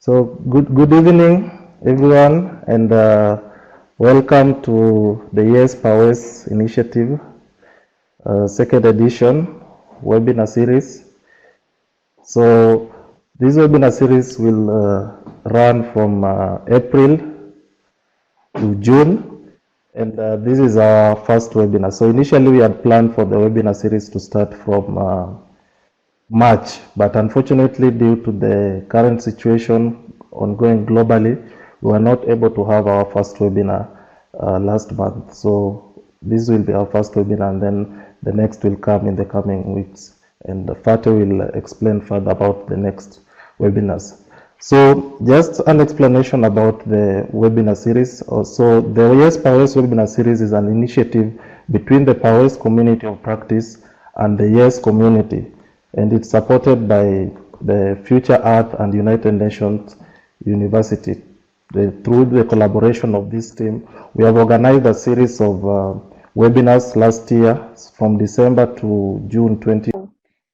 So good evening, everyone, and welcome to the YESS-PAUWES initiative, second edition webinar series. So this webinar series will run from April to June, and this is our first webinar. So initially we had planned for the webinar series to start from March, but unfortunately due to the current situation ongoing globally, we were not able to have our first webinar last month. So this will be our first webinar, and then the next will come in the coming weeks. And Fateh will explain further about the next webinars. So just an explanation about the webinar series. So the YESS-PAUWES webinar series is an initiative between the PAUWES community of practice and the YESS community, and it's supported by the Future Earth and United Nations University. Through the collaboration of this team, we have organized a series of webinars last year from December to June 20.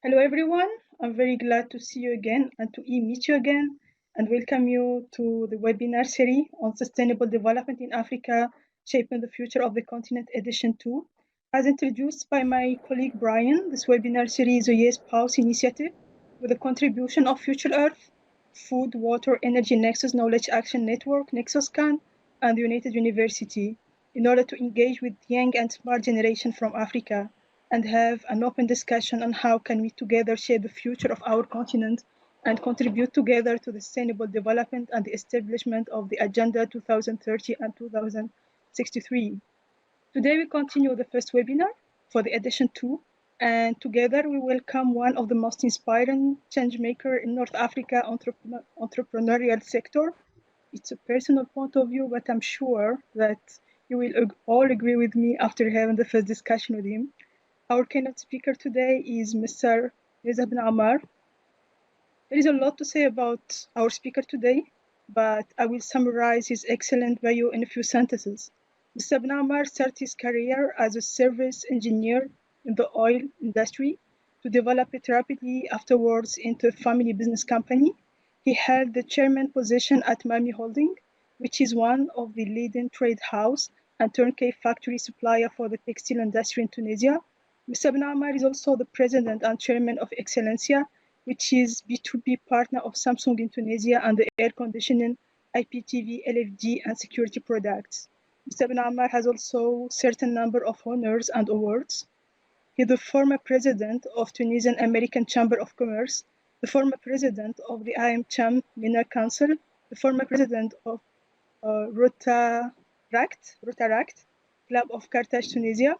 Hello everyone, I'm very glad to see you again and to meet you again and welcome you to the webinar series on sustainable development in Africa, shaping the future of the continent, edition 2. As introduced by my colleague Brian, this webinar series is a YESS-PAUWES initiative with the contribution of Future Earth, Food, Water, Energy Nexus Knowledge Action Network, NexusCan, and the United University in order to engage with young and smart generation from Africa and have an open discussion on how can we together shape the future of our continent and contribute together to the sustainable development and the establishment of the Agenda 2030 and 2063. Today we continue the first webinar for the edition 2, and together we welcome one of the most inspiring change maker in North Africa entrepreneurial sector. It's a personal point of view, but I'm sure that you will all agree with me after having the first discussion with him. Our keynote speaker today is Mr. Nazeh Ben Ammar. There is a lot to say about our speaker today, but I will summarize his excellent value in a few sentences. Mr. Ben Ammar started his career as a service engineer in the oil industry to develop it rapidly afterwards into a family business company. He held the chairman position at Mami Holding, which is one of the leading trade house and turnkey factory supplier for the textile industry in Tunisia. Mr. Ben Ammar is also the president and chairman of Excellencia, which is B2B partner of Samsung in Tunisia and the air conditioning, IPTV, LFG, and security products. Mr. Ben Ammar has also certain number of honors and awards. He is the former president of Tunisian American Chamber of Commerce, the former president of the AmCham MENA Council, the former president of Rotaract Club of Carthage, Tunisia.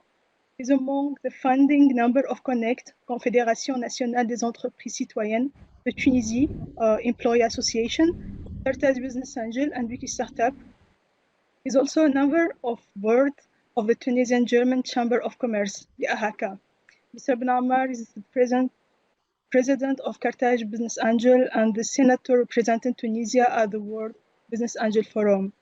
He is among the founding member of Connect, Confédération Nationale des Entreprises Citoyennes, the Tunisie Employee Association, Carthage Business Angels, and Wiki Startup. He is also a member of board of the Tunisian German Chamber of Commerce, the AHACA. Mr. Ben Ammar is the president of Carthage Business Angels and the senator representing Tunisia at the World Business Angel Forum.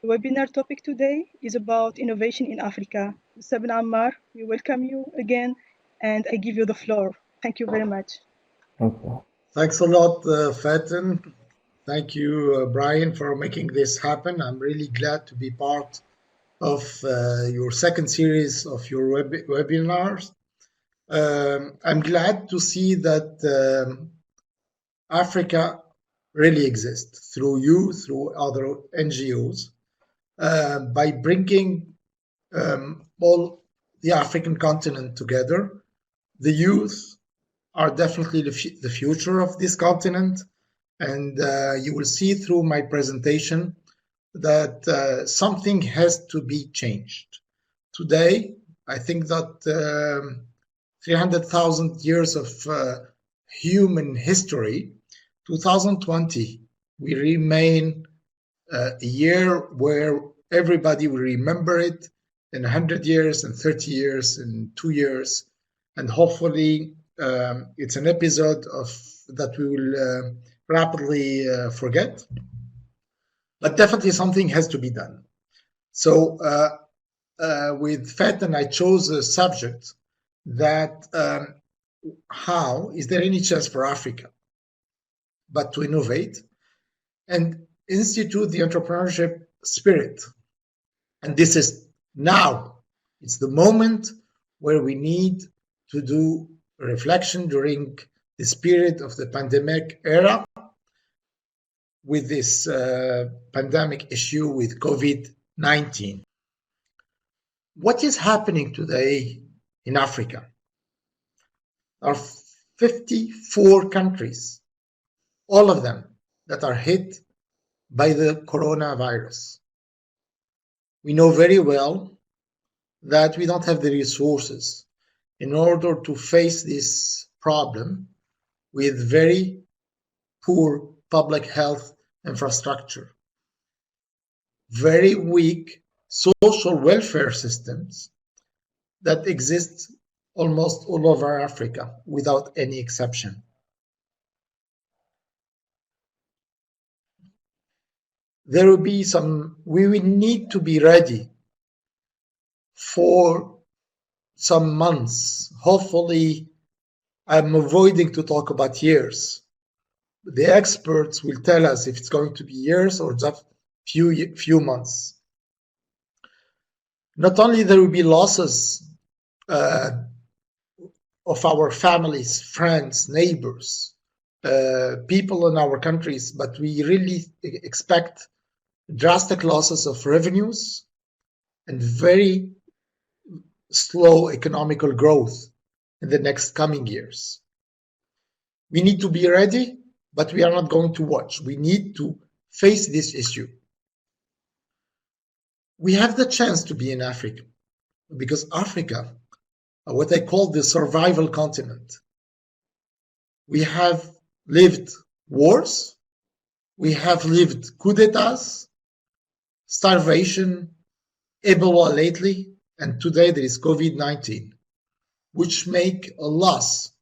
The webinar topic today is about innovation in Africa. Mr. Ben Ammar, we welcome you again, and I give you the floor. Thank you very much. Okay. Thanks a lot, Fatin. Thank you, Brian, for making this happen. I'm really glad to be part of your second series of your webinars. I'm glad to see that Africa really exists through you, through other NGOs, by bringing all the African continent together. The youth are definitely the future of this continent. And you will see through my presentation that something has to be changed. Today, I think that 300,000 years of human history, 2020, we remain a year where everybody will remember it in 100 years, and 30 years, and 2 years. And hopefully it's an episode that we will rapidly forget, but definitely something has to be done. So with Fatin, I chose a subject that how is there any chance for Africa but to innovate and institute the entrepreneurship spirit. And this is now. It's the moment where we need to do a reflection during this period of the pandemic era with this pandemic issue with COVID-19. What is happening today in Africa? There are 54 countries, all of them that are hit by the coronavirus. We know very well that we don't have the resources in order to face this problem with very poor public health infrastructure, very weak social welfare systems that exist almost all over Africa without any exception. There will be we will need to be ready for some months. Hopefully, I'm avoiding to talk about years. The experts will tell us if it's going to be years or just few months. Not only there will be losses of our families, friends, neighbors, people in our countries, but we really expect drastic losses of revenues and very slow economical growth in the next coming years. We need to be ready, but we are not going to watch. We need to face this issue. We have the chance to be in Africa because Africa, what I call the survival continent. We have lived wars, we have lived coup d'etats, starvation, Ebola lately, and today there is COVID-19, which make a loss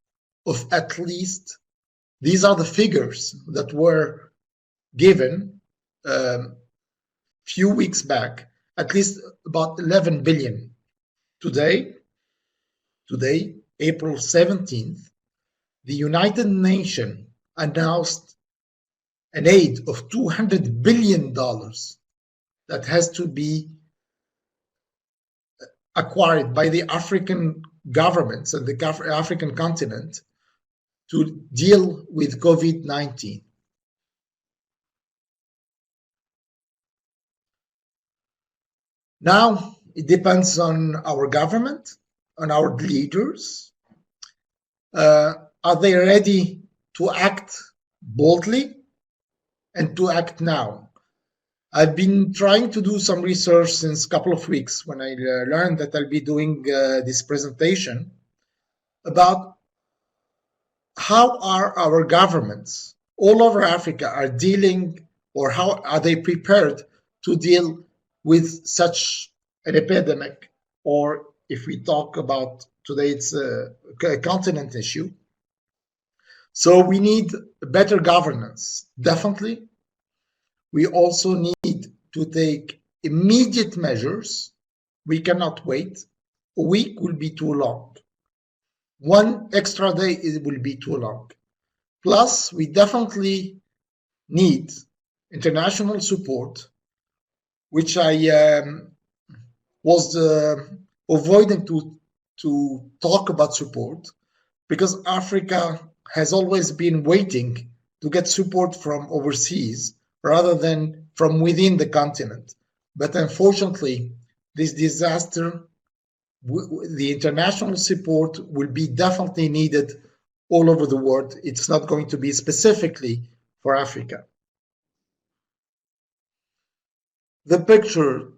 of at least, these are the figures that were given few weeks back, at least about 11 billion. Today, April 17th, the United Nations announced an aid of $200 billion that has to be acquired by the African governments and the African continent to deal with COVID-19. Now, it depends on our government, on our leaders. Are they ready to act boldly and to act now? I've been trying to do some research since a couple of weeks when I learned that I'll be doing this presentation about how are our governments all over Africa are dealing, or how are they prepared to deal with such an epidemic, or if we talk about today, it's a continent issue. So we need better governance, definitely. We also need to take immediate measures. We cannot wait. A week will be too long. One extra day, it will be too long. Plus, we definitely need international support, which I was avoiding to talk about support, because Africa has always been waiting to get support from overseas rather than from within the continent. But unfortunately, this disaster, the international support will be definitely needed all over the world. It's not going to be specifically for Africa. The picture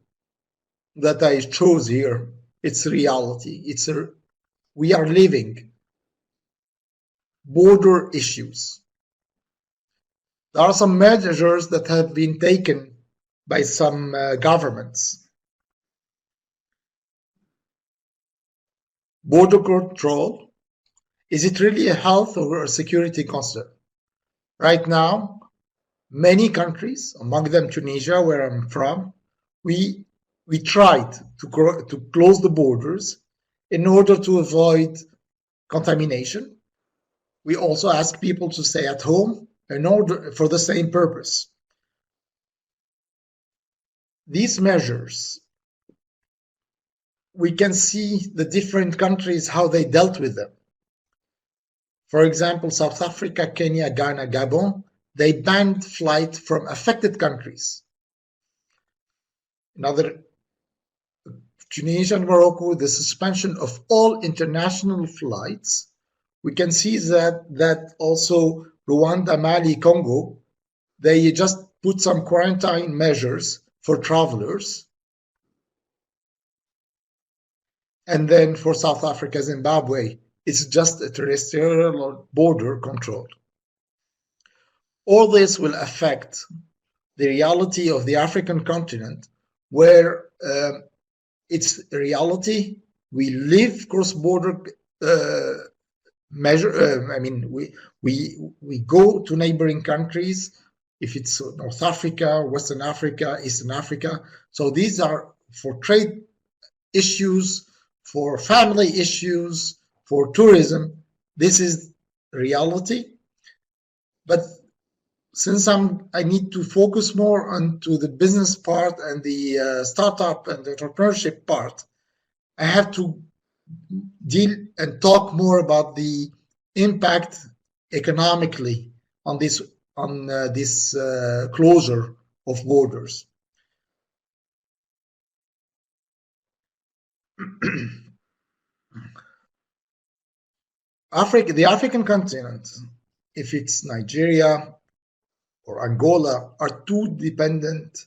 that I chose here, it's reality. We are living border issues. There are some measures that have been taken by some governments. Border control, is it really a health or a security concern? Right now, many countries, among them Tunisia, where I'm from, we tried to close the borders in order to avoid contamination. We also ask people to stay at home in order for the same purpose. these measures, we can see the different countries, how they dealt with them. For example, South Africa, Kenya, Ghana, Gabon, they banned flight from affected countries. Another, Tunisia and Morocco, the suspension of all international flights. We can see that also Rwanda, Mali, Congo, they just put some quarantine measures for travelers. And then for South Africa, Zimbabwe, it's just a terrestrial border control. All this will affect the reality of the African continent, where it's a reality. We live cross-border measure. We go to neighboring countries, if it's North Africa, Western Africa, Eastern Africa. So these are for trade issues, for family issues, for tourism. This is reality. But since I need to focus more onto the business part and the startup and the entrepreneurship part, I have to deal and talk more about the impact economically on this closure of borders. The African continent, if it's Nigeria or Angola, are too dependent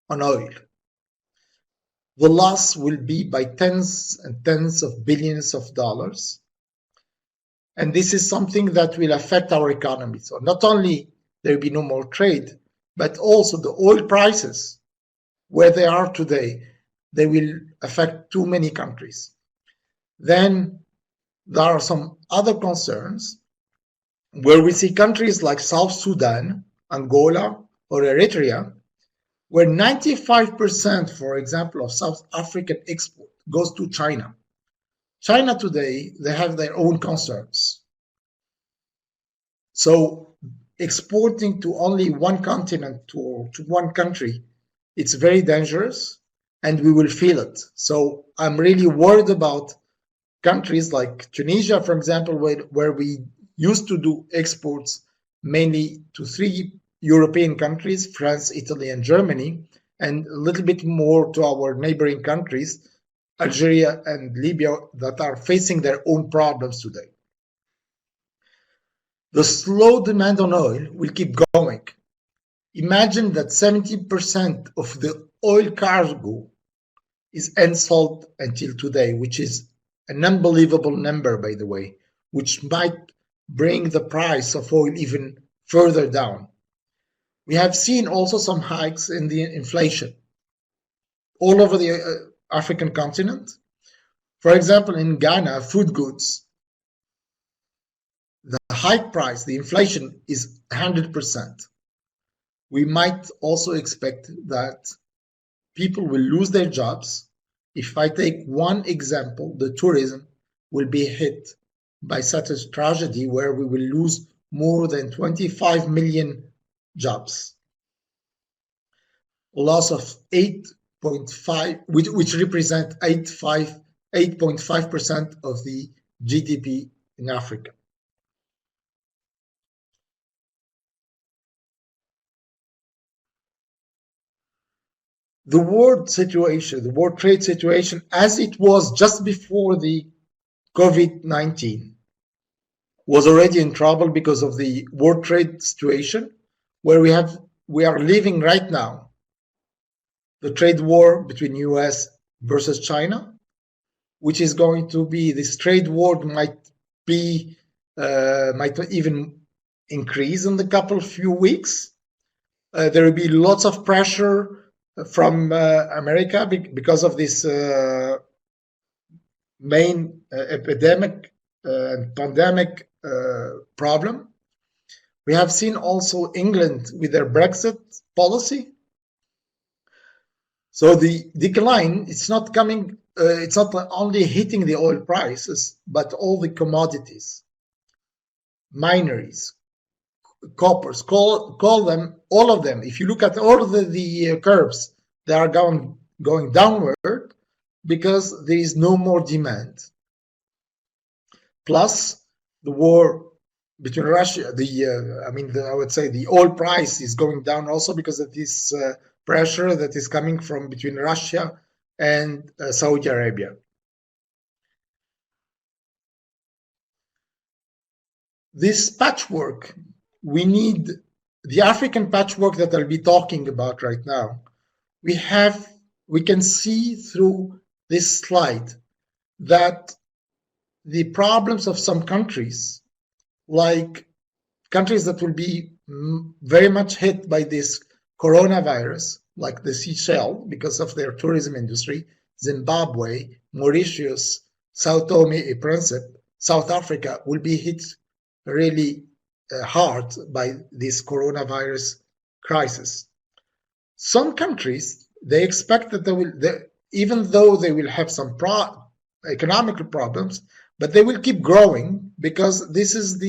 on oil. The loss will be by tens and tens of billions of dollars. And this is something that will affect our economy. So not only there will be no more trade, but also the oil prices, where they are today, they will affect too many countries. Then there are some other concerns where we see countries like South Sudan, Angola, or Eritrea, where 95%, for example, of South African export goes to China. China today, they have their own concerns. So exporting to only one continent or to one country, it's very dangerous, and we will feel it. So I'm really worried about countries like Tunisia, for example, where we used to do exports mainly to 3 European countries, France, Italy, and Germany, and a little bit more to our neighboring countries, Algeria and Libya, that are facing their own problems today. The slow demand on oil will keep going. Imagine that 70% of the oil cargo is unsold until today, which is an unbelievable number, by the way, which might bring the price of oil even further down. We have seen also some hikes in the inflation all over the African continent. For example, in Ghana, food goods, the hike price, the inflation is 100%. We might also expect that people will lose their jobs. If I take one example, the tourism will be hit by such a tragedy where we will lose more than 25 million jobs. A loss of 8.5, which represent 8.5% of the GDP in Africa. The world situation, the world trade situation, as it was just before the COVID-19, was already in trouble because of the world trade situation, where we are living right now. The trade war between US versus China, which is going to be, this trade war might even increase in the few weeks. There will be lots of pressure from America because of this main epidemic and pandemic problem. We have seen also England with their Brexit policy. So the decline, it's not coming, it's not only hitting the oil prices, but all the commodities, mineries, coppers, call them, all of them. If you look at all of the curves, they are going downward because there is no more demand. Plus, the war between Russia, I would say the oil price is going down also because of this pressure that is coming from between Russia and Saudi Arabia. This patchwork, we need the African patchwork that I'll be talking about right now. We can see through this slide that the problems of some countries, like countries that will be very much hit by this coronavirus, like the Seychelles, because of their tourism industry, Zimbabwe, Mauritius, Sao Tome and Principe, South Africa will be hit really hard by this coronavirus crisis. Some countries, they expect that even though they will have some economical problems, but they will keep growing because this is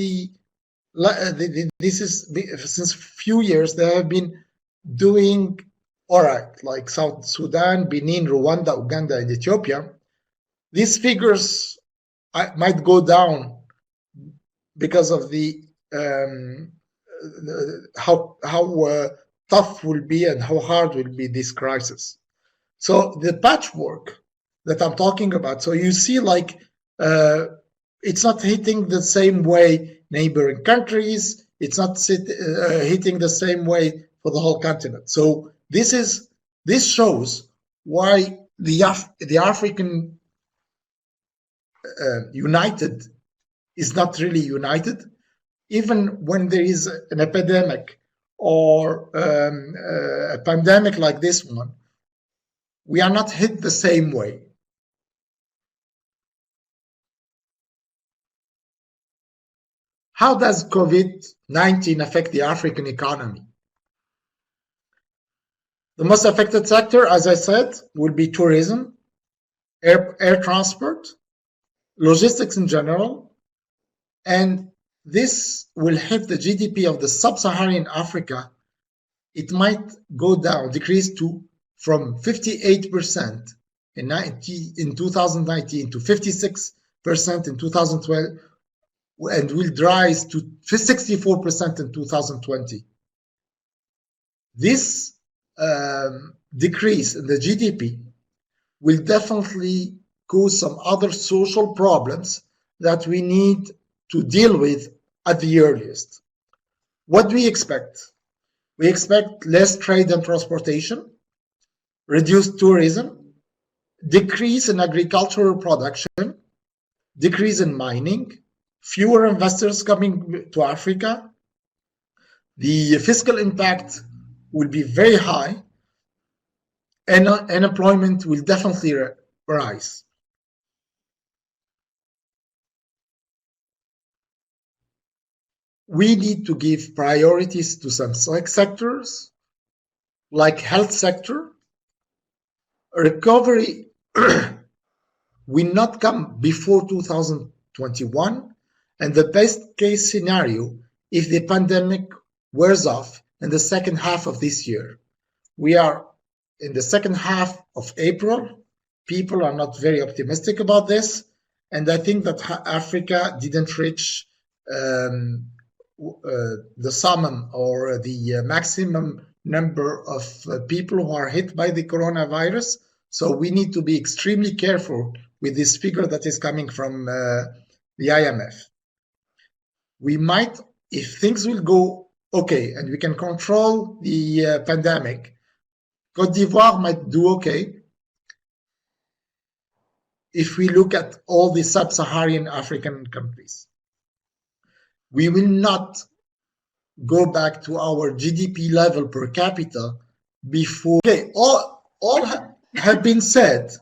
since few years they have been doing all right, like South Sudan, Benin, Rwanda, Uganda, and Ethiopia. These figures might go down because of the how tough will be and how hard will be this crisis. So the patchwork that I'm talking about, so you see like it's not hitting the same way neighboring countries, it's not hitting the same way for the whole continent. So this shows why the African united is not really united. Even when there is an epidemic or a pandemic like this one, we are not hit the same way. How does COVID-19 affect the African economy? The most affected sector, as I said, will be tourism, air transport, logistics in general, and this will hit the GDP of the sub-Saharan Africa. It might go down, decrease from 58% in 2019 to 56% in 2012, and will rise to 64% in 2020. This decrease in the GDP will definitely cause some other social problems that we need to deal with at the earliest. What do we expect? We expect less trade and transportation, reduced tourism, decrease in agricultural production, decrease in mining, fewer investors coming to Africa. The fiscal impact will be very high, and unemployment will definitely rise. We need to give priorities to some sectors, like health sector. Recovery will not come before 2021, and the best case scenario, if the pandemic wears off in the second half of this year. We are in the second half of April. People are not very optimistic about this, and I think that Africa didn't reach the summum or the maximum number of people who are hit by the coronavirus. So we need to be extremely careful with this figure that is coming from the IMF. We might, if things will go okay and we can control the pandemic, Côte d'Ivoire might do okay. If we look at all the sub-Saharan African countries, we will not go back to our GDP level per capita before. Okay, all have been said.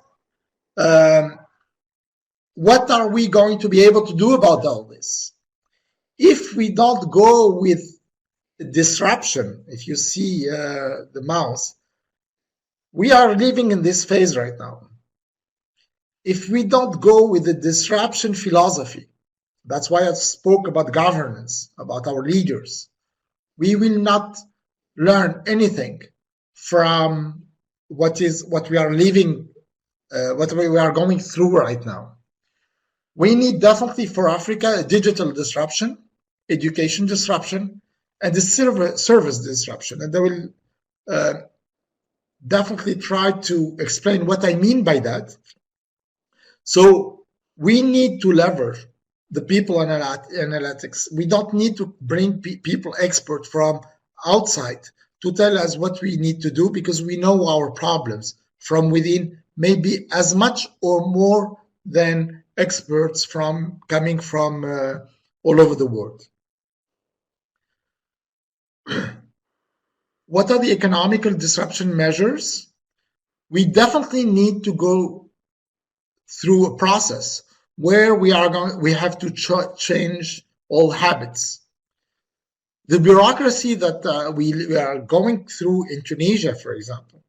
What are we going to be able to do about all this? If we don't go with disruption, if you see the mouse, we are living in this phase right now. If we don't go with the disruption philosophy, that's why I spoke about governance, about our leaders, we will not learn anything from what we are living, what we are going through right now. We need definitely for Africa a digital disruption, education disruption, and a service disruption. And I will definitely try to explain what I mean by that. So we need to leverage the people analytics. We don't need to bring people expert from outside to tell us what we need to do, because we know our problems from within, maybe as much or more than experts coming from all over the world. What are the economical disruption measures? We definitely need to go through a process where we have to change all habits. The bureaucracy that we are going through in Tunisia, for example,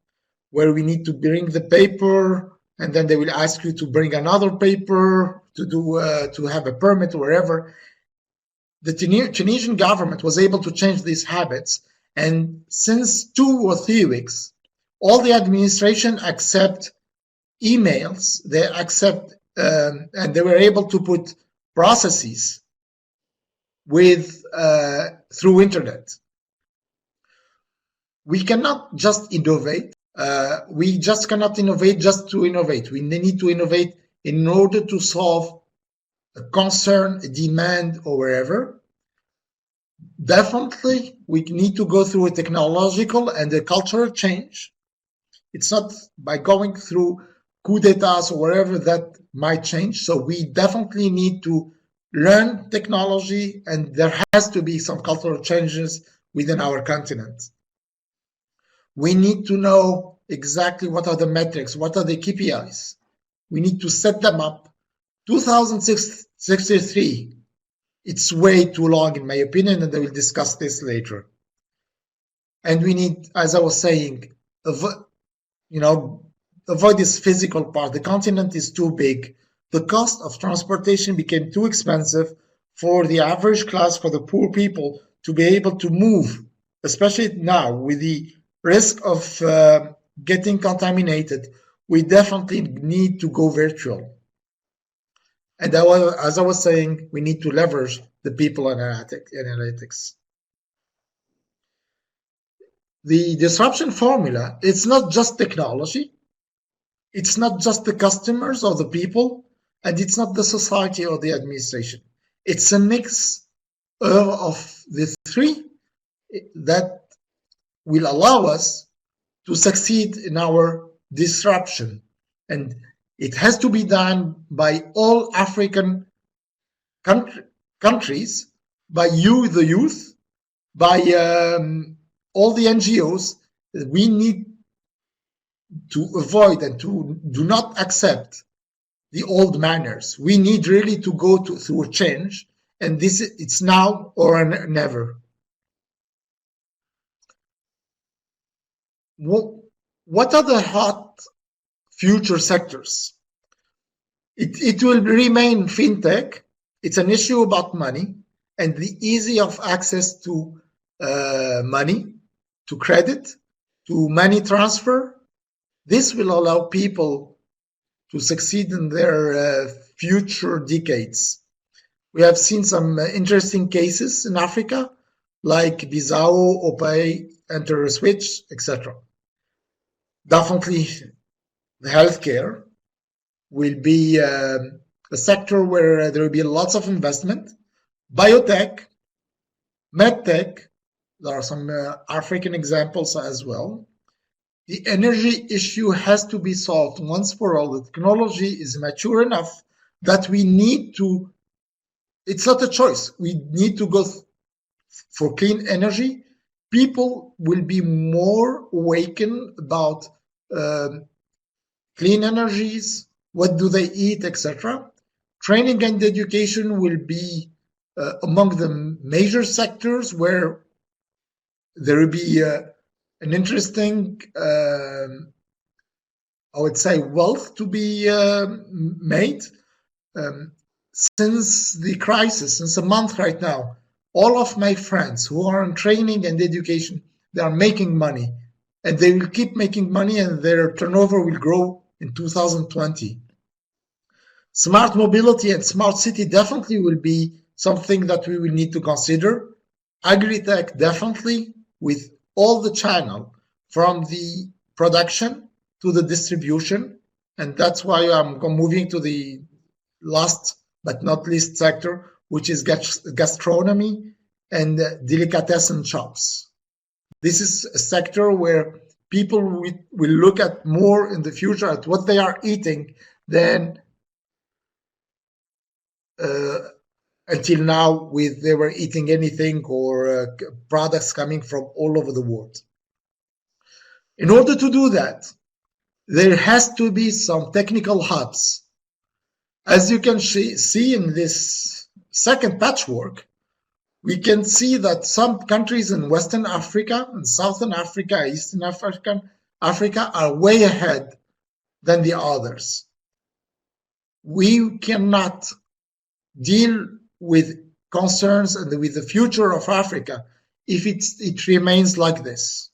where we need to bring the paper, and then they will ask you to bring another paper to have a permit or wherever. The Tunisian government was able to change these habits, and since 2 or 3 weeks, all the administration accept emails. They accept, and they were able to put processes with through internet. We cannot just innovate. We just cannot innovate just to innovate. We need to innovate in order to solve a concern, a demand, or wherever. Definitely, we need to go through a technological and a cultural change. It's not by going through coup d'etats or wherever that might change. So we definitely need to learn technology, and there has to be some cultural changes within our continent. We need to know exactly what are the metrics, what are the KPIs. We need to set them up. 2063, it's way too long in my opinion, and I will discuss this later. And we need, as I was saying, avoid this physical part. The continent is too big. The cost of transportation became too expensive for the average class, for the poor people to be able to move, especially now with the risk of getting contaminated. We definitely need to go virtual. And as I was saying, we need to leverage the people analytics. The disruption formula, it's not just technology, it's not just the customers or the people, and it's not the society or the administration. It's a mix of the three that will allow us to succeed in our disruption. And it has to be done by all African countries, by you, the youth, by all the NGOs. We need to avoid and to do not accept the old manners. We need really to go through a change, and it's now or never. What are the hot future sectors? It will remain fintech. It's an issue about money and the easy of access to money, to credit, to money transfer. This will allow people to succeed in their future decades. We have seen some interesting cases in Africa, like Bissau, Opay, Enter Switch, etc. Definitely, the healthcare will be a sector where there will be lots of investment. Biotech, medtech, there are some African examples as well. The energy issue has to be solved once for all. The technology is mature enough that we need to, it's not a choice. We need to go for clean energy. People will be more awakened about clean energies, what do they eat, etc. Training and education will be among the major sectors where there will be an interesting, I would say, wealth to be made. Since the crisis, since a month right now, all of my friends who are in training and education, they are making money. and they will keep making money, and their turnover will grow in 2020. Smart mobility and smart city definitely will be something that we will need to consider. Agri-tech definitely, with all the channel from the production to the distribution, and that's why I'm moving to the last but not least sector, which is gastronomy and delicatessen shops. This is a sector where people will look at more in the future at what they are eating than until now they were eating anything or products coming from all over the world. In order to do that, there has to be some technical hubs. As you can see in this second patchwork, we can see that some countries in Western Africa and Southern Africa, Eastern Africa are way ahead than the others. We cannot deal with concerns and with the future of Africa if it remains like this.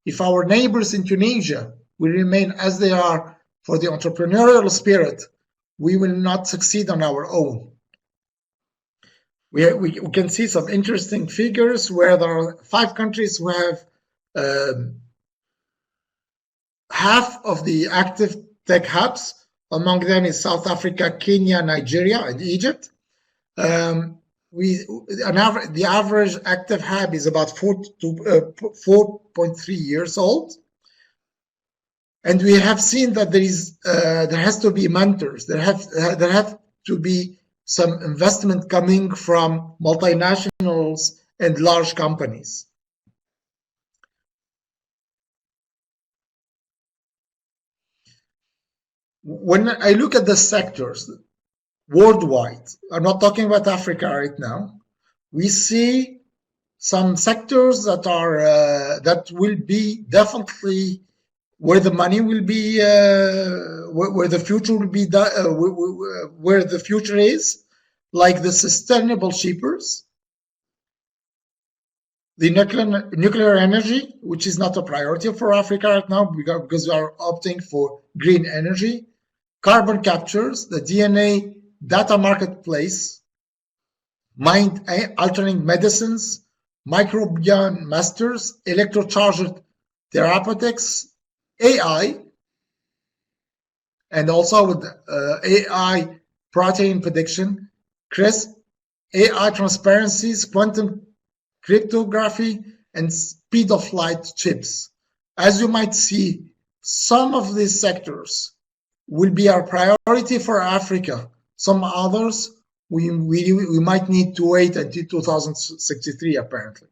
If our neighbors in Tunisia will remain as they are for the entrepreneurial spirit, we will not succeed on our own. We can see some interesting figures where there are 5 countries who have half of the active tech hubs. Among them is South Africa, Kenya, Nigeria, and Egypt. The average active hub is about 4.3 years old. And we have seen that there has to be mentors. There have to be some investment coming from multinationals and large companies. When I look at the sectors worldwide, I'm not talking about Africa right now, we see some sectors that are that will be definitely where the money will be, where the future will be, where the future is, like the sustainable shippers, the nuclear energy, which is not a priority for Africa right now because we are opting for green energy, carbon captures, the DNA data marketplace, mind-altering medicines, microbiome masters, electrocharged therapeutics, AI, and also with AI protein prediction, CRISP, AI transparencies, quantum cryptography, and speed of light chips. As you might see, some of these sectors will be our priority for Africa. Some others we might need to wait until 2063, apparently.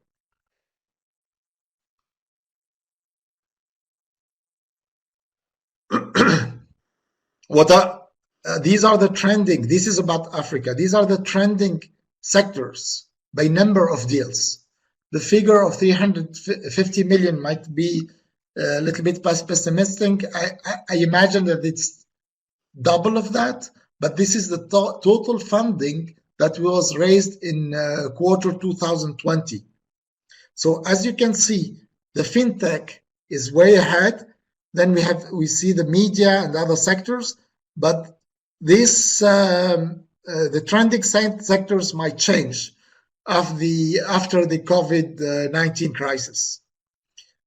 These are the trending. This is about Africa. These are the trending sectors by number of deals. The figure of 350 million might be a little bit pessimistic. I imagine that it's double of that, but this is the total funding that was raised in quarter 2020. So as you can see, the fintech is way ahead. Then we see the media and other sectors, but this the trending sectors might change after the COVID-19 crisis.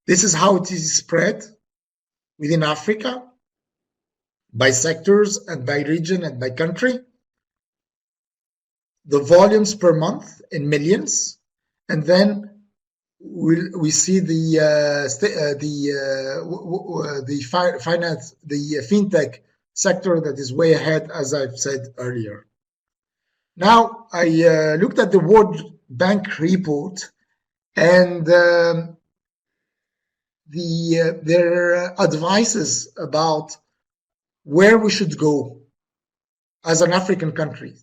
This is how it is spread within Africa by sectors and by region and by country. The volumes per month in millions, and then we see the fintech sector that is way ahead, as I've said earlier. Now I looked at the World Bank report and their advices about where we should go as an African country.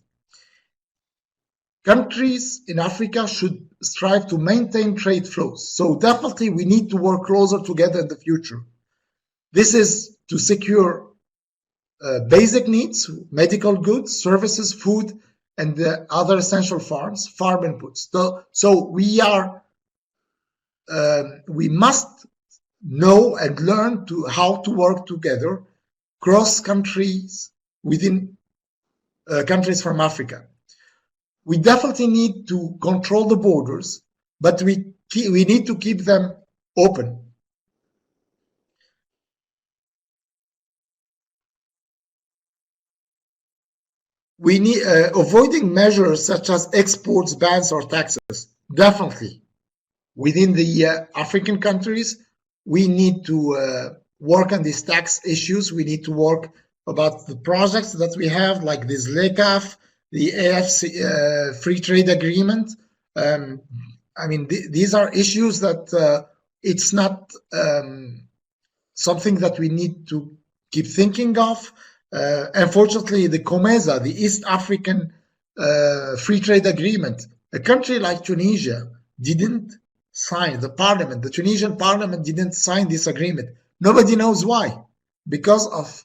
Countries in Africa should strive to maintain trade flows. So definitely we need to work closer together in the future. This is to secure basic needs, medical goods, services, food, and other essential farm inputs. So we must know and learn how to work together cross countries within countries from Africa. We definitely need to control the borders, but we need to keep them open. We need avoiding measures such as exports bans or taxes. Definitely, within the African countries, we need to work on these tax issues. We need to work about the projects that we have, like this LECAF, the AFC free trade agreement. I mean, these are issues that it's not something that we need to keep thinking of. Unfortunately, the COMESA, the East African Free Trade Agreement, a country like Tunisia didn't sign, the Tunisian parliament didn't sign this agreement. Nobody knows why. Because of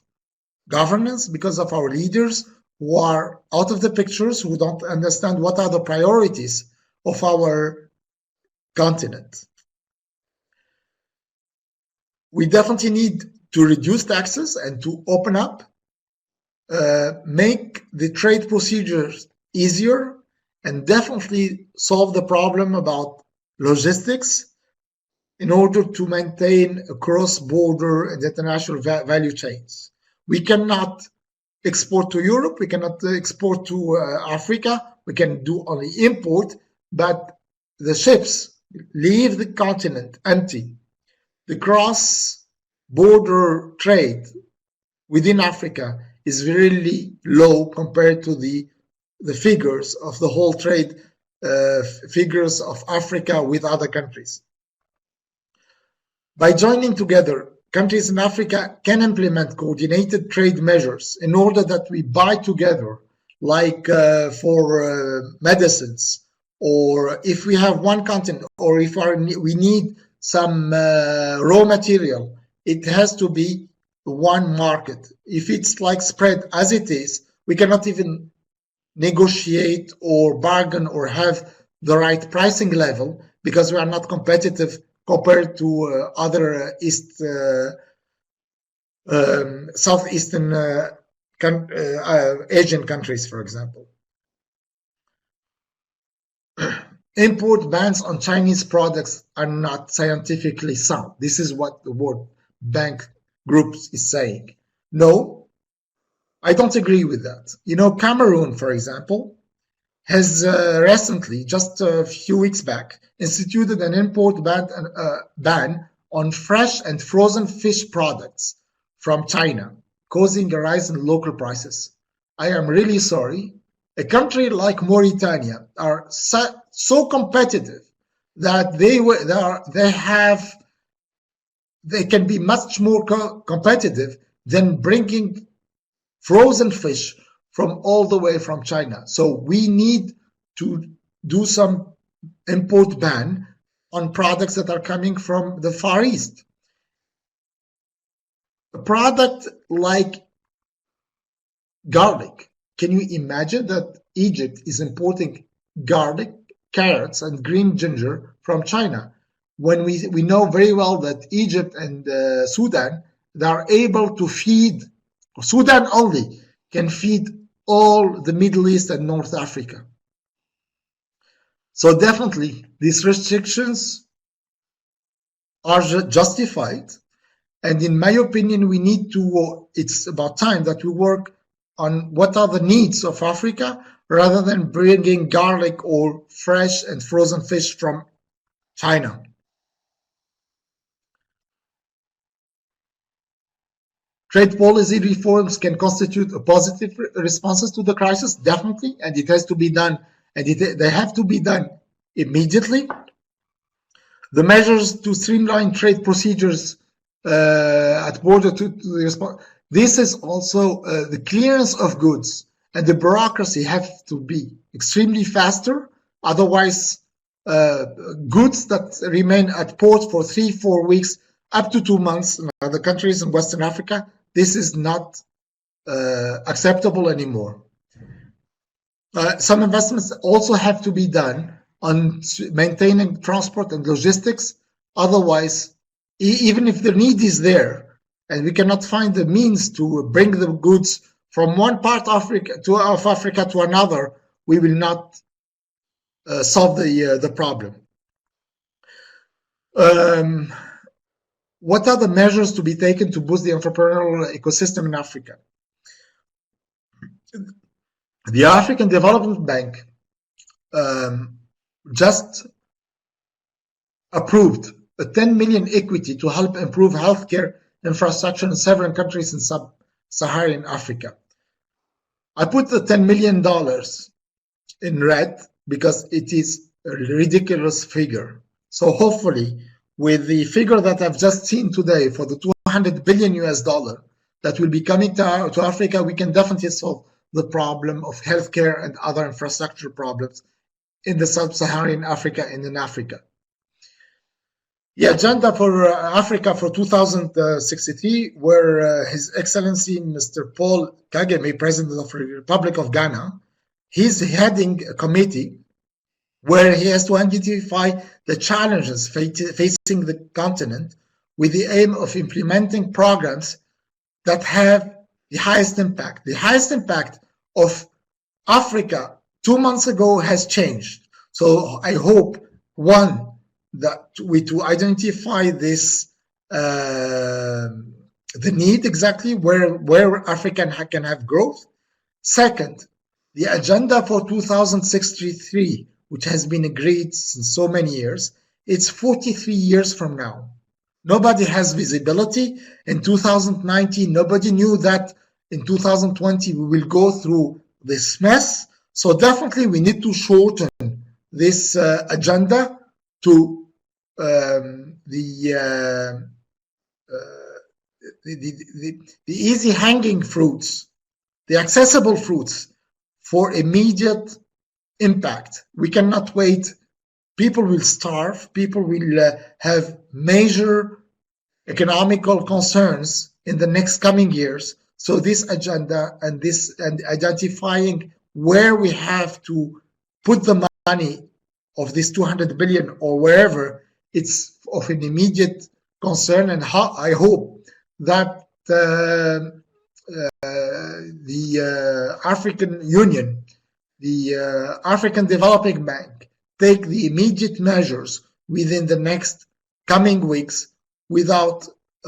governance, because of our leaders who are out of the pictures, who don't understand what are the priorities of our continent. We definitely need to reduce taxes and to open up, make the trade procedures easier, and definitely solve the problem about logistics in order to maintain a cross-border and international value chains. We cannot export to Europe, we cannot export to Africa, we can do only import, but the ships leave the continent empty. The cross-border trade within Africa is really low compared to the figures of the whole trade figures of Africa with other countries. By joining together, countries in Africa can implement coordinated trade measures in order that we buy together, like for medicines, or if we have one continent, or if we need some raw material, it has to be one market. If it's like spread as it is, we cannot even negotiate or bargain or have the right pricing level because we are not competitive compared to other Southeastern Asian countries, for example. Import bans on Chinese products are not scientifically sound. This is what the World Bank Group is saying. No, I don't agree with that. You know, Cameroon, for example, has recently, just a few weeks back, instituted an import ban on fresh and frozen fish products from China, causing a rise in local prices. I am really sorry. A country like Mauritania are so competitive that they can be much more competitive than bringing frozen fish from all the way from China. So we need to do some import ban on products that are coming from the Far East. A product like garlic. Can you imagine that Egypt is importing garlic, carrots, and green ginger from China, when we know very well that Egypt and Sudan, they are able to feed, Sudan only can feed all the Middle East and North Africa. So definitely these restrictions are justified, and in my opinion we need to, it's about time that we work on what are the needs of Africa rather than bringing garlic or fresh and frozen fish from China. Trade policy reforms can constitute a positive responses to the crisis, definitely, and it has to be done, and they have to be done immediately. The measures to streamline trade procedures at border to respond. This is also the clearance of goods and the bureaucracy have to be extremely faster. Otherwise, goods that remain at port for 3-4 weeks, up to 2 months in other countries in Western Africa, this is not acceptable anymore. Some investments also have to be done on maintaining transport and logistics. Otherwise, even if the need is there, and we cannot find the means to bring the goods from one part of Africa to another, we will not solve the problem. What are the measures to be taken to boost the entrepreneurial ecosystem in Africa? The African Development Bank just approved a 10 million equity to help improve healthcare infrastructure in several countries in sub-Saharan Africa. I put the $10 million in red because it is a ridiculous figure. So hopefully, with the figure that I've just seen today for the 200 billion US dollar that will be coming to Africa, we can definitely solve the problem of healthcare and other infrastructure problems in the sub-Saharan Africa and in Africa. The agenda for Africa for 2063, where His Excellency Mr. Paul Kagame, President of the Republic of Ghana, he's heading a committee where he has to identify the challenges facing the continent with the aim of implementing programs that have the highest impact. The highest impact of Africa 2 months ago has changed. So I hope, one, that we to identify this, the need exactly where Africa can have growth. Second, the agenda for 2063, which has been agreed since so many years, it's 43 years from now. Nobody has visibility. In 2019, nobody knew that in 2020 we will go through this mess. So definitely we need to shorten this agenda to the easy hanging fruits, the accessible fruits for immediate impact. We cannot wait. People will starve. People will have major economical concerns in the next coming years. So this agenda and identifying where we have to put the money of this 200 billion or wherever, it's of an immediate concern. And I hope that the African Union, the African Development Bank, take the immediate measures within the next coming weeks without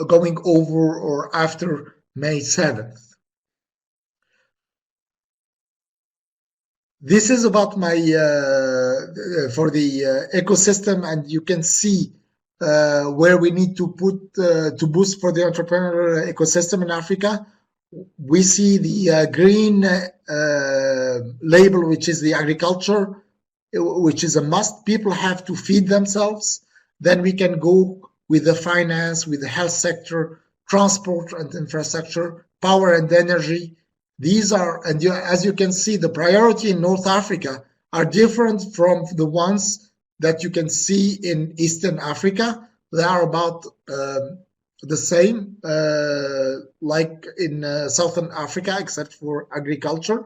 going over or after May 7th. This is about my for the ecosystem, and you can see where we need to put to boost for the entrepreneurial ecosystem in Africa. We see the green label, which is the agriculture, which is a must. People have to feed themselves. Then we can go with the finance, with the health sector, transport and infrastructure, power and energy. These are, and as you can see, the priority in North Africa are different from the ones that you can see in Eastern Africa. They are about the same, like in Southern Africa, except for agriculture.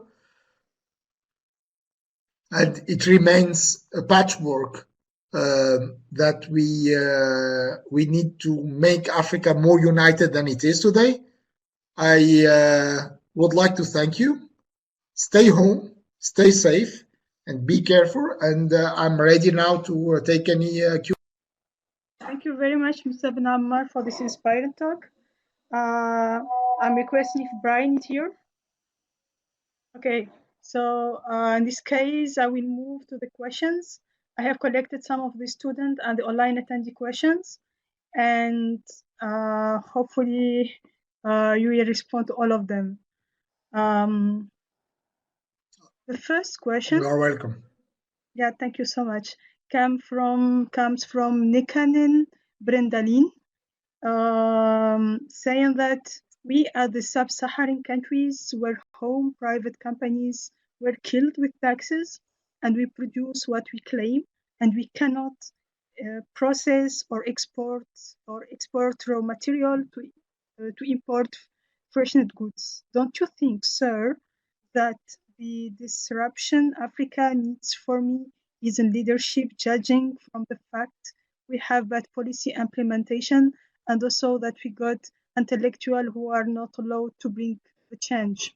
And it remains a patchwork that we need to make Africa more united than it is today. I would like to thank you. Stay home, stay safe, and be careful. And I'm ready now to take any Q. Thank you very much, Mr. Ben Ammar, for this inspiring talk. I'm requesting if Brian is here. Okay, so in this case, I will move to the questions. I have collected some of the student and the online attendee questions, and hopefully you will respond to all of them. The first question. You are welcome. Yeah, thank you so much. Comes from Nikanin Brendalin, saying that we are the sub-Saharan countries where home private companies were killed with taxes, and we produce what we claim, and we cannot process or export raw material to import freshened goods. Don't you think, sir, that the disruption Africa needs for me is in leadership, judging from the fact we have bad policy implementation and also that we got intellectuals who are not allowed to bring the change.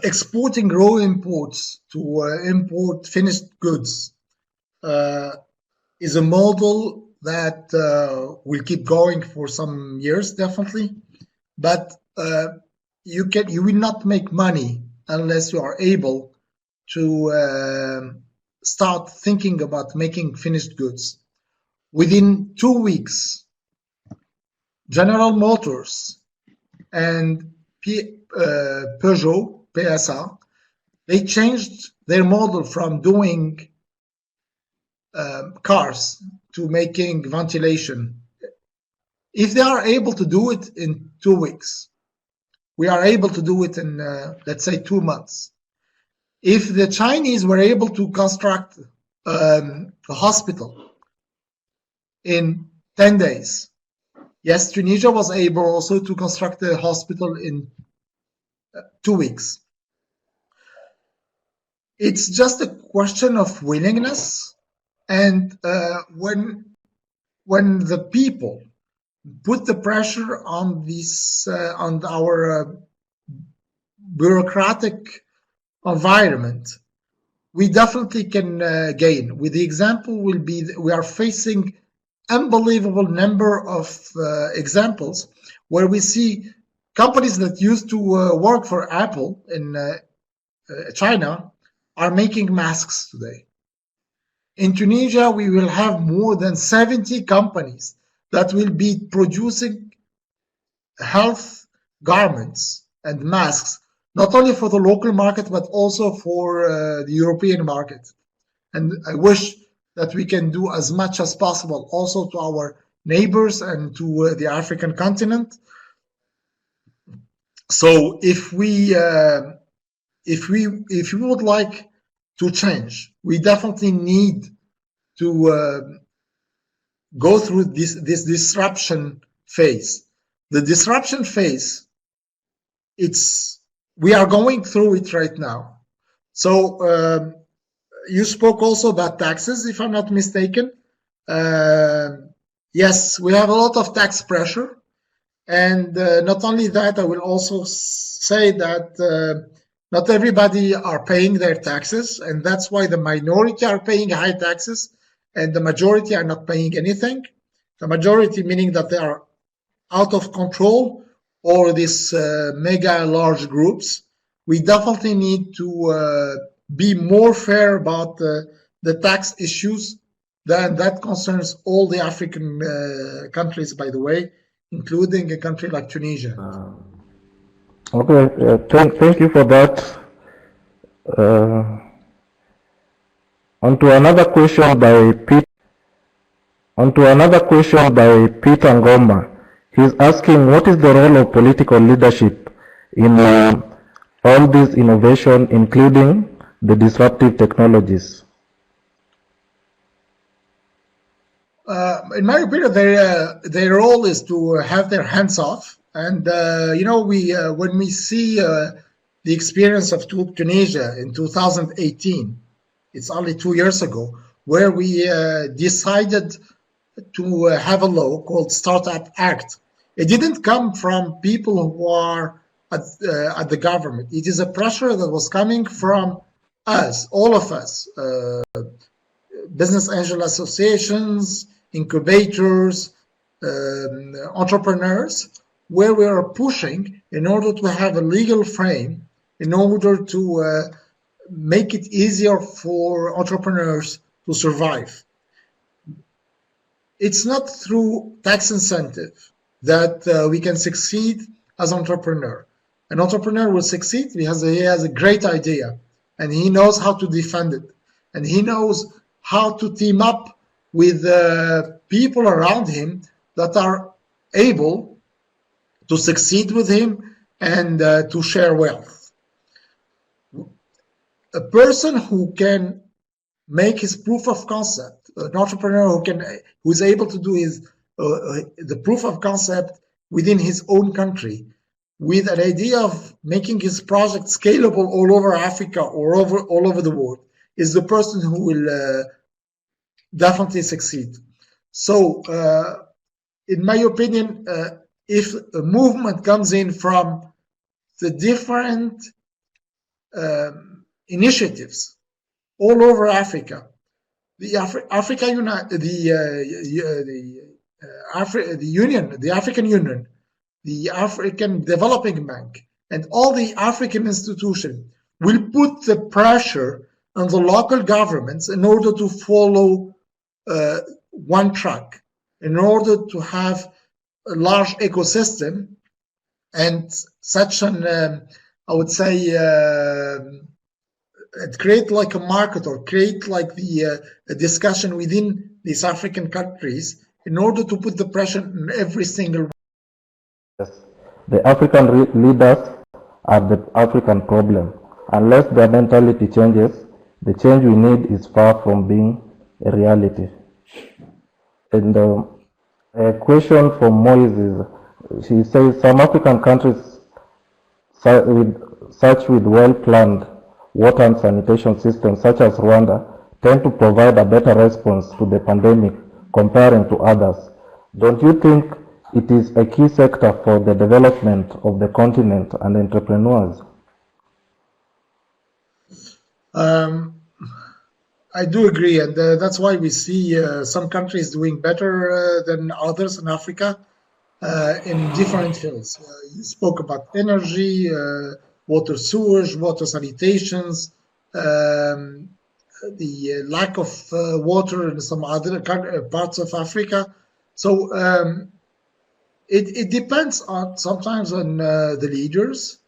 Exporting raw imports to import finished goods is a model that will keep going for some years, definitely. But you will not make money unless you are able to start thinking about making finished goods. Within 2 weeks, General Motors and Peugeot, PSA, they changed their model from doing cars to making ventilation. If they are able to do it in 2 weeks, we are able to do it in, let's say, 2 months. If the Chinese were able to construct a hospital in 10 days, yes, Tunisia was able also to construct a hospital in 2 weeks. It's just a question of willingness, and when the people put the pressure on this on our bureaucratic environment, we definitely can gain. With the example will be we are facing unbelievable number of examples where we see companies that used to work for Apple in China are making masks today. In Tunisia, we will have more than 70 companies that will be producing health garments and masks, not only for the local market, but also for the European market. And I wish that we can do as much as possible also to our neighbors and to the African continent. So if we would like to change, we definitely need to go through this disruption phase. The disruption phase, we are going through it right now. So you spoke also about taxes, if I'm not mistaken. Yes, we have a lot of tax pressure. And not only that, I will also say that not everybody are paying their taxes, and that's why the minority are paying high taxes and the majority are not paying anything. The majority meaning that they are out of control, or these mega large groups. We definitely need to be more fair about the tax issues. That concerns all the African countries, by the way, including a country like Tunisia. Okay, thank you for that. On to another question by Peter Ngoma. He's asking, what is the role of political leadership in all this innovation, including the disruptive technologies? In my opinion, their role is to have their hands off. And when we see the experience of Tunisia in 2018, it's only 2 years ago, where we decided to have a law called Startup Act. It didn't come from people who are at the government. It is a pressure that was coming from us, all of us, business angel associations, incubators, entrepreneurs, where we are pushing in order to have a legal frame, in order to make it easier for entrepreneurs to survive. It's not through tax incentive that we can succeed as entrepreneur. An entrepreneur will succeed because he has a great idea and he knows how to defend it, and he knows how to team up with people around him that are able to succeed with him and to share wealth. A person who can make his proof of concept, an entrepreneur who is able to do the proof of concept within his own country, with an idea of making his project scalable all over Africa or all over the world, is the person who will definitely succeed. So, in my opinion, if a movement comes in from the different initiatives all over Africa, the African Union, the African Developing Bank, and all the African institutions will put the pressure on the local governments in order to follow one track, in order to have a large ecosystem and such an, I would say, create like a market or create like a discussion within these African countries in order to put the pressure on every single. Yes, the African leaders are the African problem. Unless their mentality changes, the change we need is far from being a reality. And a question from Moise is, she says some African countries with well-planned water and sanitation systems, such as Rwanda, tend to provide a better response to the pandemic comparing to others. Don't you think it is a key sector for the development of the continent and entrepreneurs? I do agree, and that's why we see some countries doing better than others in Africa in different fields. You spoke about energy, water sewage, water sanitations, the lack of water in some other parts of Africa. So it depends on sometimes on the leaders,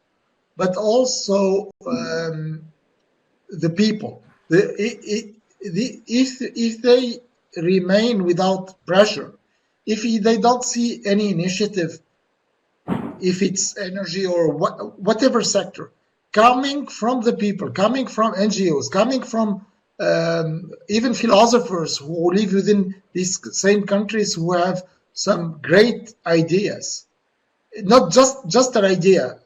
but also the people. If they remain without pressure, if they don't see any initiative, if it's energy or whatever sector, coming from the people, coming from NGOs, coming from even philosophers who live within these same countries who have some great ideas, not just an idea,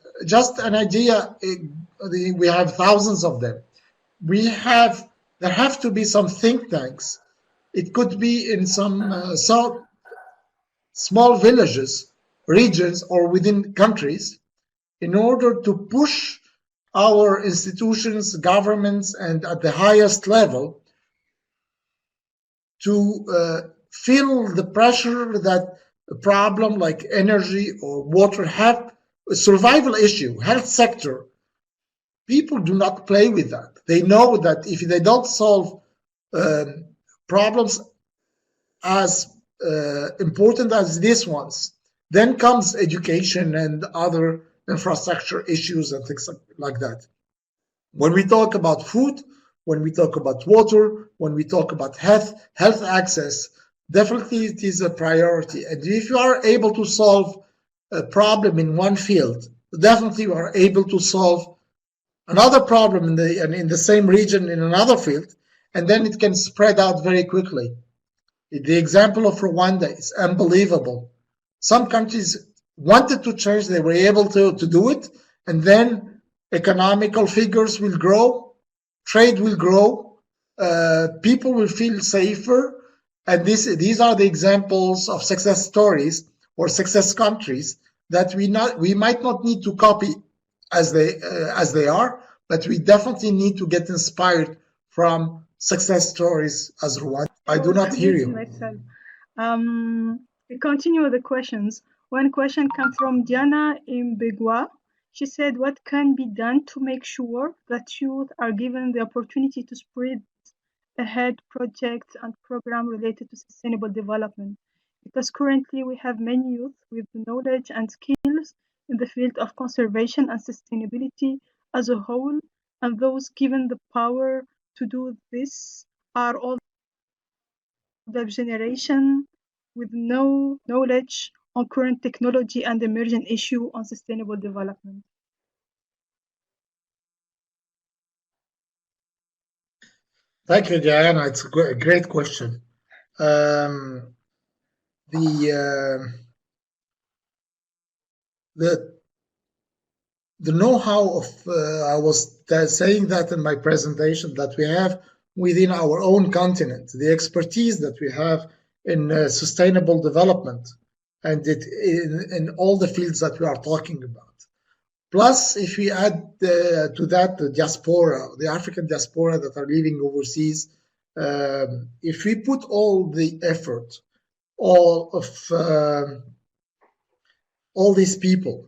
we have thousands of them. There have to be some think tanks. It could be in some small villages, regions, or within countries, in order to push our institutions, governments, and at the highest level to feel the pressure that a problem like energy or water have a survival issue, health sector. People do not play with that. They know that if they don't solve problems as important as these ones, then comes education and other infrastructure issues and things like that. When we talk about food, when we talk about water, when we talk about health access, definitely it is a priority. And if you are able to solve a problem in one field, definitely you are able to solve another problem in the same region in another field, and then it can spread out very quickly. The example of Rwanda is unbelievable. Some countries wanted to change, they were able to do it, and then economical figures will grow, trade will grow, people will feel safer, and these are the examples of success stories or success countries that we might not need to copy as they are, but we definitely need to get inspired from success stories as Rwanda. I do not hear you. We continue with the questions. One question comes from Diana Imbegwa. She said, what can be done to make sure that youth are given the opportunity to spread ahead projects and programs related to sustainable development? Because currently we have many youth with knowledge and skills in the field of conservation and sustainability as a whole, and those given the power to do this are all the generation with no knowledge on current technology and emerging issue on sustainable development. Thank you, Diana. It's a great question. The the know-how of, I was saying that in my presentation, that we have within our own continent, the expertise that we have in sustainable development, and in all the fields that we are talking about. Plus, if we add to that the diaspora, the African diaspora that are living overseas, if we put all the effort, all these people,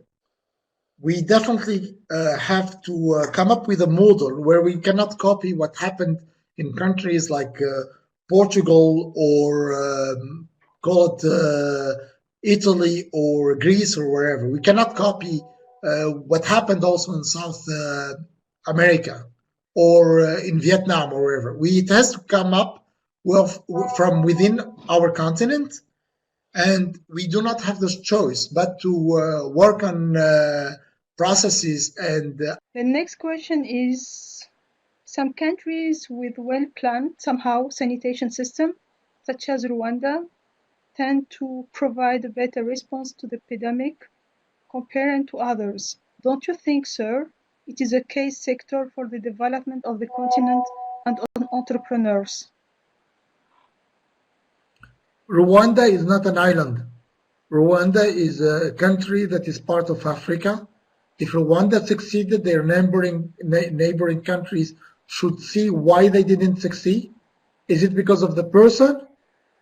we definitely have to come up with a model where we cannot copy what happened in countries like Portugal or call it Italy or Greece or wherever. We cannot copy what happened also in South America or in Vietnam or wherever. It has to come up from within our continent, and we do not have this choice but to work on processes. And the next question is, some countries with well-planned somehow sanitation system, such as Rwanda, tend to provide a better response to the pandemic compared to others. Don't you think, sir, it is a case sector for the development of the continent and on entrepreneurs? Rwanda is not an island. Rwanda is a country that is part of Africa. If Rwanda succeeded, their neighboring countries should see why they didn't succeed. Is it because of the person?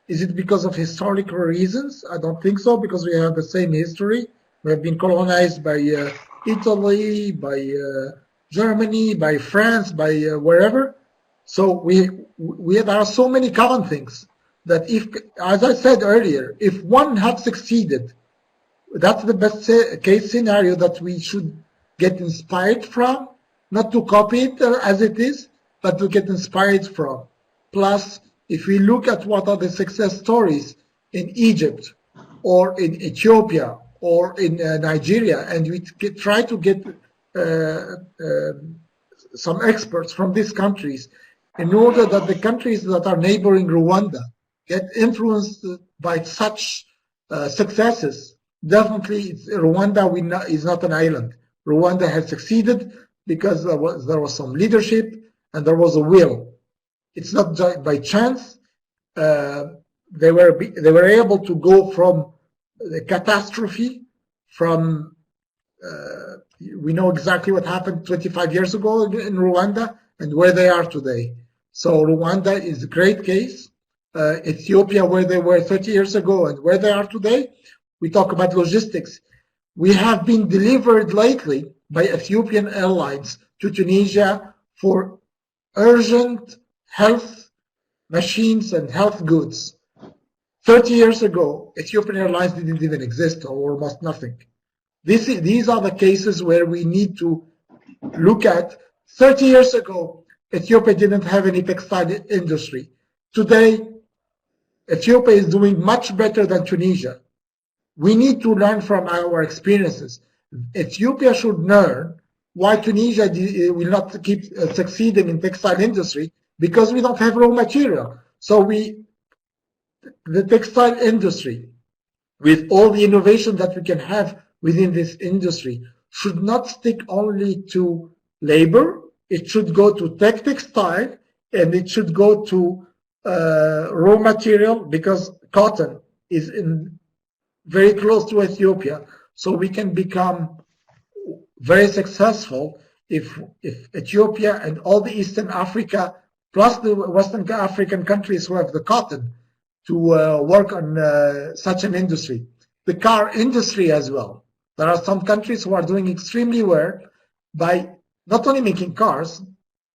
Is it because of historical reasons? I don't think so, because we have the same history. We have been colonized by Italy, by Germany, by France, by wherever. So there are so many common things that if, as I said earlier, if one had succeeded, that's the best case scenario that we should get inspired from, not to copy it as it is, but to get inspired from. Plus, if we look at what are the success stories in Egypt or in Ethiopia or in Nigeria, and we try to get some experts from these countries in order that the countries that are neighboring Rwanda get influenced by such successes. Definitely, Rwanda is not an island. Rwanda has succeeded because there was some leadership and there was a will. It's not by chance. They were able to go from the catastrophe, from we know exactly what happened 25 years ago in Rwanda and where they are today. So Rwanda is a great case. Ethiopia, where they were 30 years ago and where they are today. We talk about logistics. We have been delivered lately by Ethiopian Airlines to Tunisia for urgent health machines and health goods. 30 years ago, Ethiopian Airlines didn't even exist, or almost nothing. These are the cases where we need to look at. 30 years ago, Ethiopia didn't have any textile industry. Today, Ethiopia is doing much better than Tunisia. We need to learn from our experiences. Ethiopia should learn why Tunisia will not keep succeeding in textile industry, because we don't have raw material. So the textile industry, with all the innovation that we can have within this industry, should not stick only to labor. It should go to textile, and it should go to raw material, because cotton is very close to Ethiopia. So we can become very successful if Ethiopia and all the Eastern Africa, plus the Western African countries who have the cotton, to work on such an industry. The car industry as well. There are some countries who are doing extremely well by not only making cars,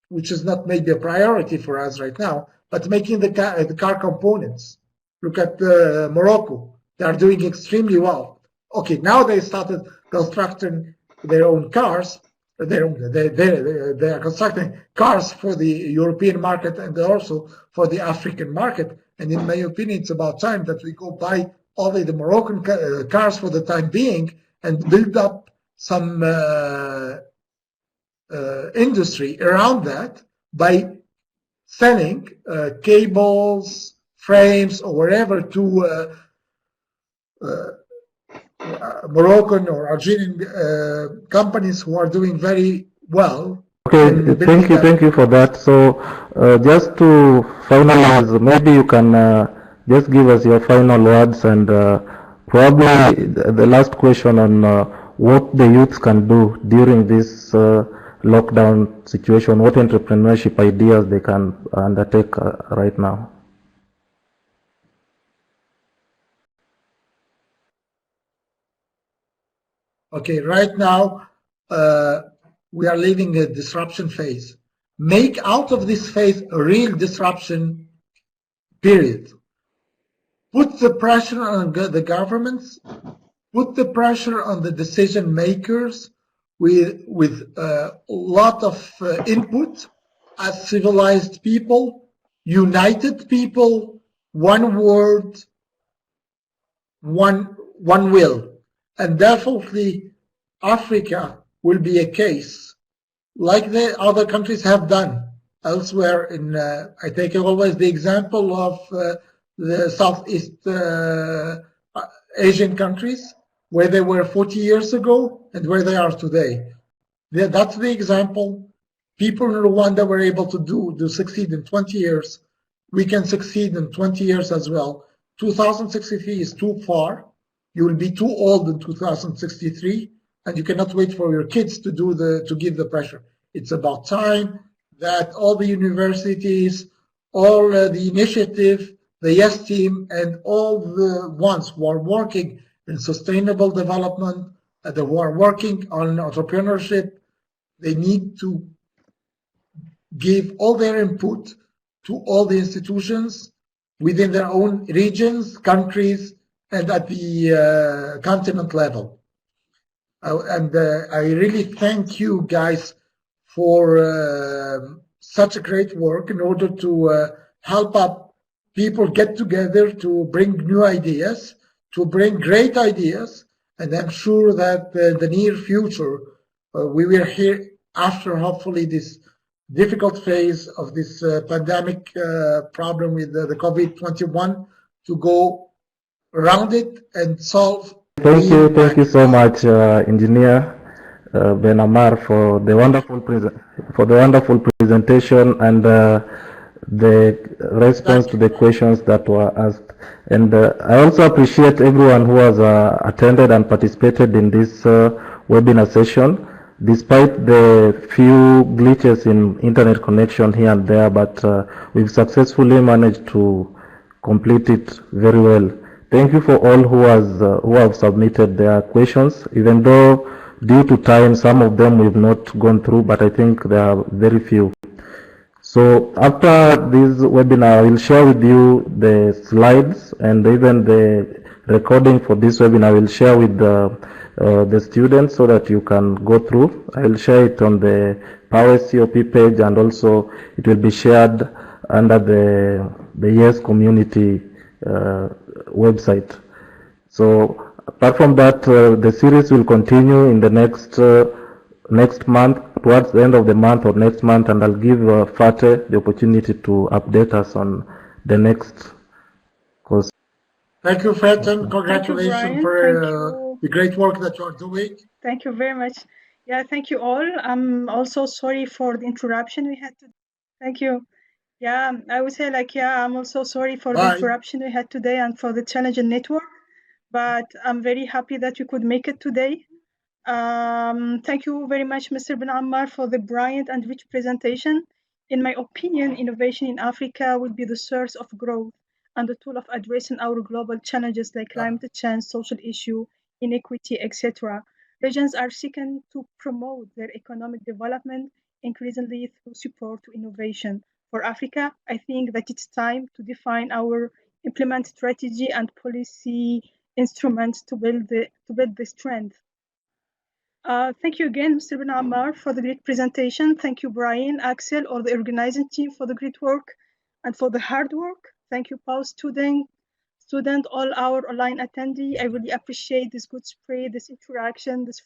which is not maybe a priority for us right now, but making the car components. Look at Morocco. They are doing extremely well. Okay, now they started constructing their own cars. They are constructing cars for the European market and also for the African market. And in my opinion, it's about time that we go buy only the Moroccan cars for the time being and build up some industry around that by selling cables, frames, or whatever to Moroccan or Algerian companies who are doing very well. Okay, thank you for that. So, just to finalize, maybe you can just give us your final words and probably the last question on what the youths can do during this lockdown situation, what entrepreneurship ideas they can undertake right now. Okay, right now we are living a disruption phase. Make out of this phase a real disruption period. Put the pressure on the governments, put the pressure on the decision makers with a lot of input as civilized people, united people, one word, one will. And definitely Africa will be a case like the other countries have done elsewhere. In I take always the example of the Southeast Asian countries, where they were 40 years ago and where they are today. That's the example. People in Rwanda were able to succeed in 20 years. We can succeed in 20 years as well. 2063 is too far. You will be too old in 2063, and you cannot wait for your kids to give the pressure. It's about time that all the universities, all the initiative, the YESS team, and all the ones who are working in sustainable development, who are working on entrepreneurship, they need to give all their input to all the institutions within their own regions, countries, and at the continent level. And I really thank you guys for such a great work in order to help up people get together to bring new ideas, to bring great ideas. And I'm sure that in the near future, we will hear after hopefully this difficult phase of this pandemic problem with the COVID-21 to go around it and solve. Thank you so much, Engineer Ben Ammar, for the wonderful presentation and the response to the questions that were asked. And I also appreciate everyone who has attended and participated in this webinar session, despite the few glitches in internet connection here and there, but we've successfully managed to complete it very well. Thank you for all who have submitted their questions, even though due to time some of them we've not gone through, but I think there are very few. So after this webinar, I will share with you the slides and even the recording for this webinar. I will share with the students so that you can go through. I will share it on the PAUWES COP page, and also it will be shared under the YESS community website. So apart from that, the series will continue in the next month, towards the end of the month or next month, and I'll give Fateh the opportunity to update us on the next course. Thank you, Faten. Congratulations for the great work that you're doing. Thank you very much. Yeah, thank you all. I'm also sorry for the interruption we had to. Thank you. Yeah, I would say I'm also sorry for the interruption we had today and for the challenge in network, but I'm very happy that you could make it today. Thank you very much, Mr. Ben Ammar, for the brilliant and rich presentation. In my opinion, innovation in Africa will be the source of growth and the tool of addressing our global challenges like climate change, social issue, inequity, etc. Regions are seeking to promote their economic development increasingly through support to innovation. For Africa, I think that it's time to define our implement strategy and policy instruments to build this trend. Thank you again, Mr. Ben Ammar, for the great presentation. Thank you, Brian, Axel, or the organizing team for the great work and for the hard work. Thank you, PAUWES student, all our online attendee. I really appreciate this good spray, this interaction, this